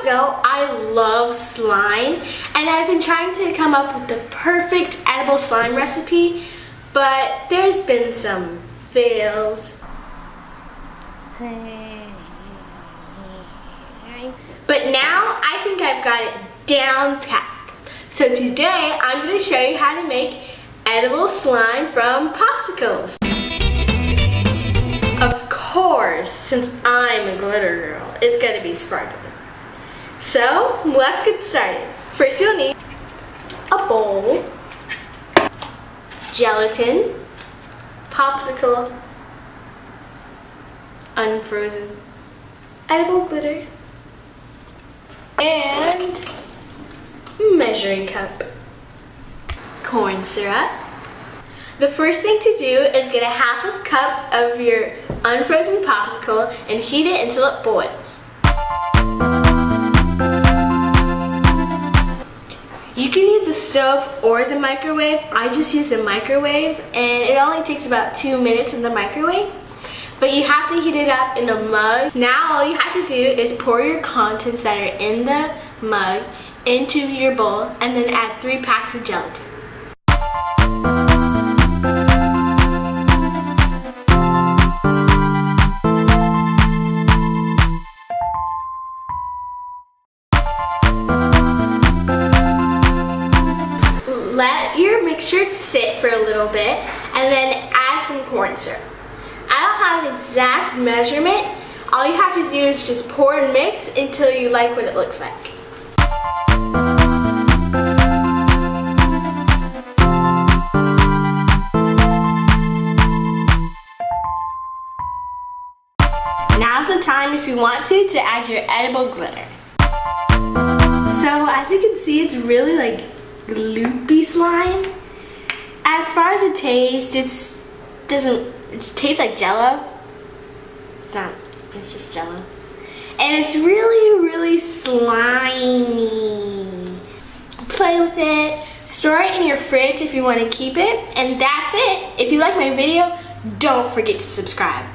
don't know, I love slime, and I've been trying to come up with the perfect edible slime recipe, but there's been some fails. But now I think I've got it down pat. So today I'm going to show you how to make edible slime from Popsicles. Of course, since I'm a glitter girl, it's going to be sparkly. So let's get started. First you'll need a bowl, gelatin, popsicle, unfrozen edible glitter, and measuring cup, corn syrup. The first thing to do is get a half a cup of your unfrozen popsicle and heat it until it boils. You can use the stove or the microwave. I just use the microwave and it only takes about 2 minutes in the microwave. But you have to heat it up in a mug. Now all you have to do is pour your contents that are in the mug into your bowl and then add 3 packs of gelatin. Let your mixture sit for a little bit and then add some corn syrup. I don't have an exact measurement. All you have to do is just pour and mix until you like what it looks like. Now's the time, if you want to add your edible glitter. So as you can see, it's really like loopy slime. As far as it tastes, it tastes like jello. It's just jello. And it's really slimy. Play with it, store it in your fridge if you want to keep it, and that's it. If you like my video, don't forget to subscribe.